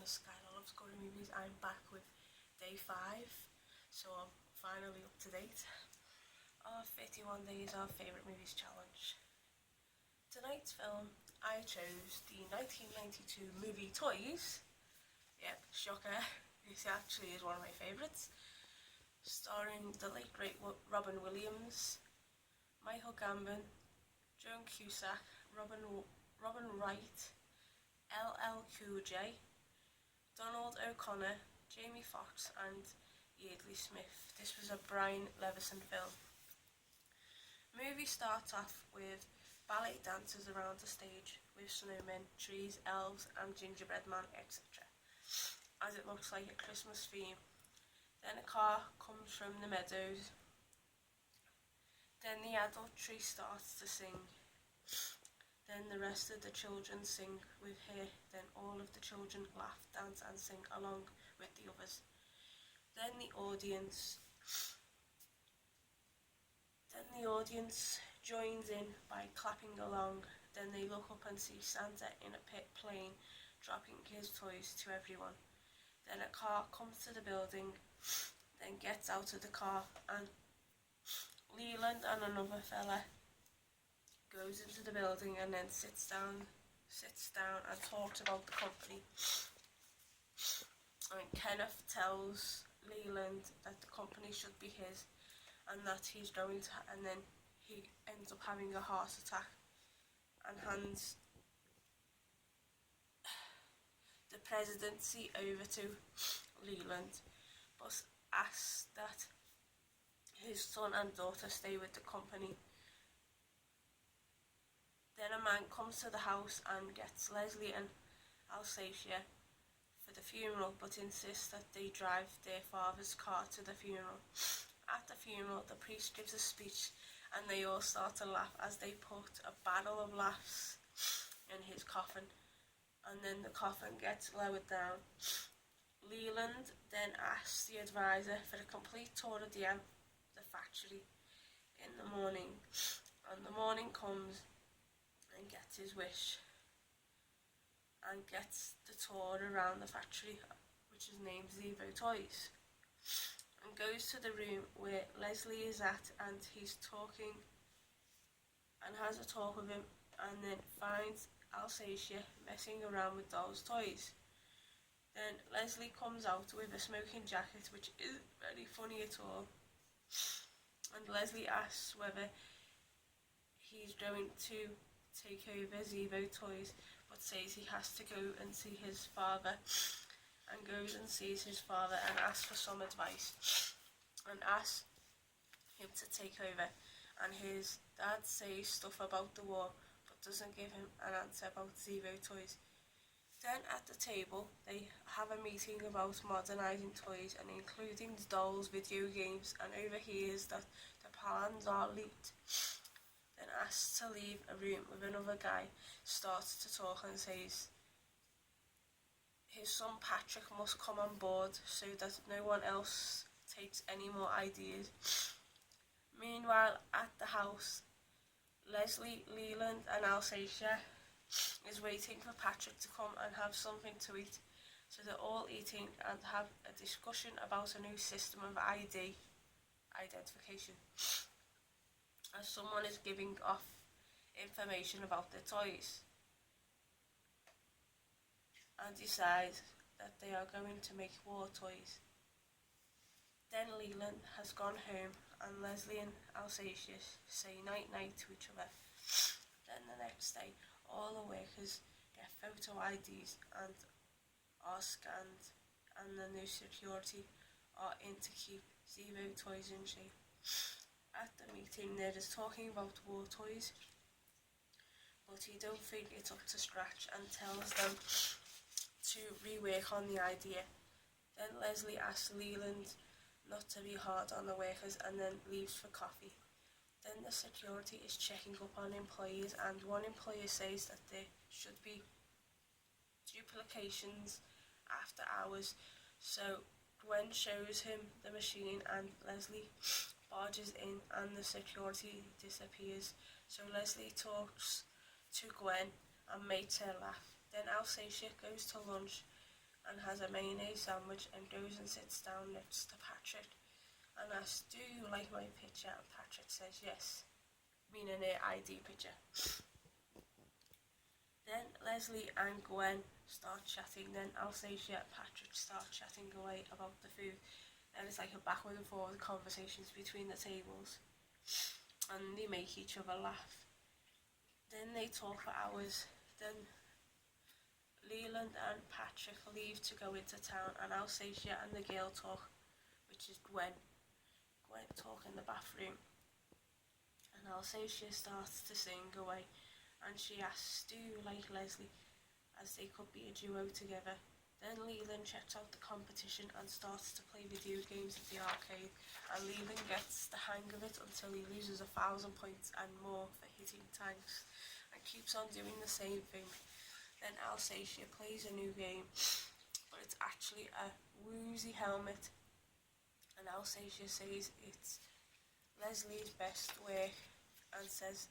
because Skylar loves going to movies. I'm back with day 5, so I'm finally up to date. Our 51 days of favourite movies challenge. Tonight's film, I chose the 1992 movie Toys. Yep, shocker, this actually is one of my favourites. Starring the late great Robin Williams, Michael Gambon, Joan Cusack, Robin Wright, LL Cool J, Donald O'Connor, Jamie Foxx and Yeardley Smith. This was a Brian Leveson film. The movie starts off with ballet dancers around the stage with snowmen, trees, elves and gingerbread man, etc. As it looks like a Christmas theme. Then a car comes from the meadows. Then the adult tree starts to sing. Then the rest of the children sing with her. Then all of the children laugh, dance and sing along with the others. Then the audience joins in by clapping along. Then they look up and see Santa in a pit plane, dropping his toys to everyone. Then a car comes to the building, then gets out of the car, and Leland and another fella goes into the building and then sits down and talks about the company. And Kenneth tells Leland that the company should be his and that he's going to, and then he ends up having a heart attack and hands the presidency over to Leland, but asks that his son and daughter stay with the company. Then a man comes to the house and gets Leslie and Alsacia for the funeral, but insists that they drive their father's car to the funeral. At the funeral, the priest gives a speech and they all start to laugh as they put a barrel of laughs in his coffin, and then the coffin gets lowered down. Leland then asks the advisor for a complete tour of the factory in the morning, and the morning comes and gets his wish and gets the tour around the factory, which is named Zevo Toys, and goes to the room where Leslie is at, and he's talking and has a talk with him, and then finds Alsacia messing around with dolls' toys. Then Leslie comes out with a smoking jacket, which isn't very funny at all, and Leslie asks whether he's going to take over Zevo Toys, but says he has to go and see his father, and goes and sees his father and asks for some advice and asks him to take over, and his dad says stuff about the war but doesn't give him an answer about Zevo Toys. Then at the table they have a meeting about modernising toys and including the dolls, video games, and overhears that the plans are leaked. Then asks to leave a room with another guy, starts to talk and says his son Patrick must come on board so that no one else takes any more ideas. Meanwhile, at the house, Leslie, Leland and Alsacia is waiting for Patrick to come and have something to eat. So they're all eating and have a discussion about a new system of identification, as someone is giving off information about their toys, and decide that they are going to make war toys. Then Leland has gone home and Leslie and Alsacia say night-night to each other. Then the next day, all the workers get photo IDs and are scanned, and the new security are in to keep Zevo Toys in shape. At the meeting, Ned is talking about war toys, but he don't think it's up to scratch and tells them to rework on the idea. Then Leslie asks Leland not to be hard on the workers and then leaves for coffee. Then the security is checking up on employees, and one employer says that there should be duplications after hours, so Gwen shows him the machine and Leslie barges in and the security disappears, so Leslie talks to Gwen and makes her laugh. Then Alsacia goes to lunch and has a mayonnaise sandwich and goes and sits down next to Patrick and asks, "Do you like my picture?" And Patrick says yes, meaning an ID picture. Then Leslie and Gwen start chatting. Then Alsacia and Patrick start chatting away about the food. And it's like a backward and forward conversations between the tables. And they make each other laugh. Then they talk for hours. Then Leland and Patrick leave to go into town, and Alsacia and the girl talk, which is Gwen. Gwen talk in the bathroom. And Alsacia starts to sing away, and she asks, "Do you like Leslie?" as they could be a duo together. Then Leland checks out the competition and starts to play video games at the arcade, and Leland gets the hang of it until he loses 1,000 points and more for hitting tanks, and keeps on doing the same thing. Then Alsacia plays a new game, but it's actually a woozy helmet, and Alsacia says it's Leslie's best work and says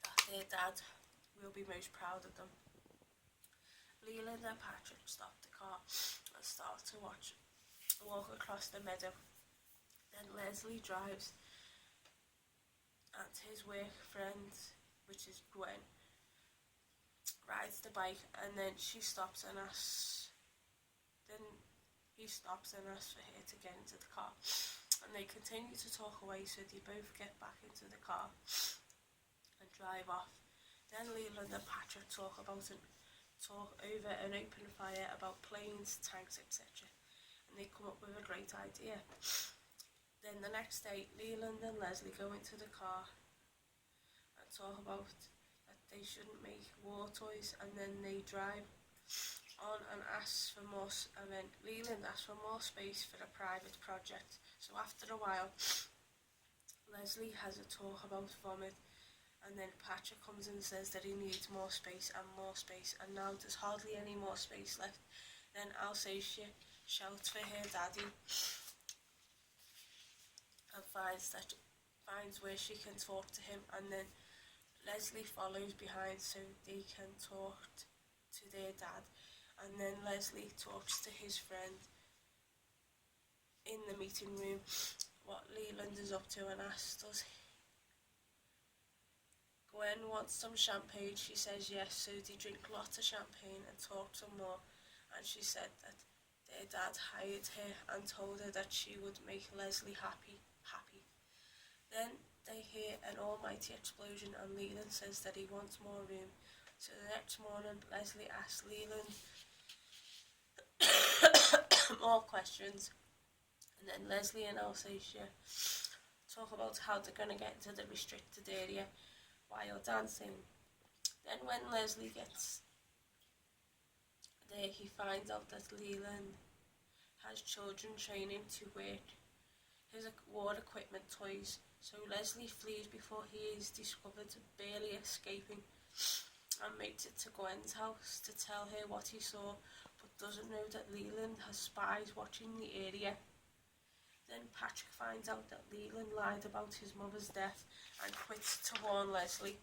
that their dad will be most proud of them. Leland and Patrick stop the car and start to walk across the meadow. Then Leslie drives, and his work friend, which is Gwen, rides the bike, and then she stops and asks. Then he stops and asks for her to get into the car, and they continue to talk away. So they both get back into the car and drive off. Then Leland and Patrick talk over an open fire about planes, tanks, etc. And they come up with a great idea. Then the next day, Leland and Leslie go into the car and talk about that they shouldn't make war toys, and then they drive on and ask for more, and then Leland asks for more space for a private project. So after a while, Leslie has a talk about vomit, and then Patrick comes and says that he needs more space, and now there's hardly any more space left. Then Alsacia shouts for her daddy and finds where she can talk to him, and then Leslie follows behind so they can talk to their dad, and then Leslie talks to his friend in the meeting room what Leland is up to and asks, does Gwen want some champagne? She says yes, so they drink lots of champagne and talk some more, and she said that their dad hired her and told her that she would make Leslie happy. Then they hear an almighty explosion, and Leland says that he wants more room. So the next morning, Leslie asks Leland more questions, and then Leslie and Alsacia talk about how they're going to get into the restricted area while dancing. Then when Leslie gets there, he finds out that Leland has children training to work his war equipment toys. So Leslie flees before he is discovered, barely escaping, and makes it to Gwen's house to tell her what he saw, but doesn't know that Leland has spies watching the area. Then Patrick finds out that Leland lied about his mother's death and quits to warn Leslie.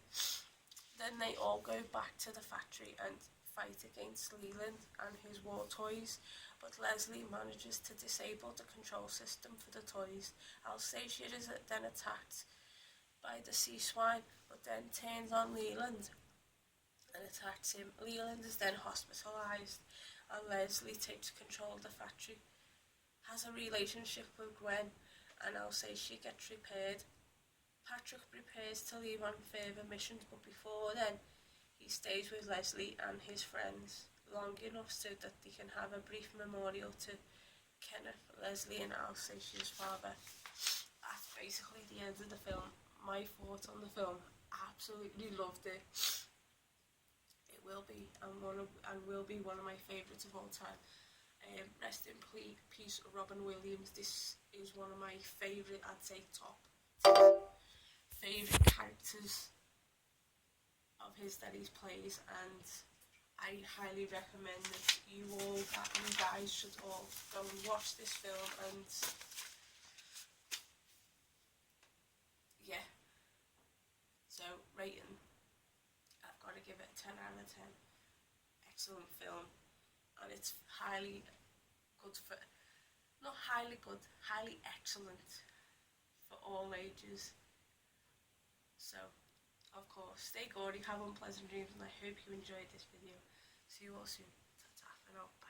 Then they all go back to the factory and fight against Leland and his war toys, but Leslie manages to disable the control system for the toys. Alsacia is then attacked by the sea swine, but then turns on Leland and attacks him. Leland is then hospitalised, and Leslie takes control of the factory, has a relationship with Gwen, and Alsacia gets repaired. Patrick prepares to leave on further missions, but before then, he stays with Leslie and his friends long enough so that they can have a brief memorial to Kenneth, Leslie and Alsacia's father. That's basically the end of the film. My thoughts on the film, absolutely loved it. It will be and will be one of my favourites of all time. Rest in peace, Robin Williams. This is one of my favourite, I'd say top favourite characters of his that he plays, and I highly recommend that you guys should all go and watch this film. And yeah, so rating, I've got to give it a 10 out of 10. excellent film, and it's highly good for, not highly good, highly excellent for all ages. So, of course, stay gaudy, have unpleasant dreams, and I hope you enjoyed this video. See you all soon. Ta-ta for now. Bye.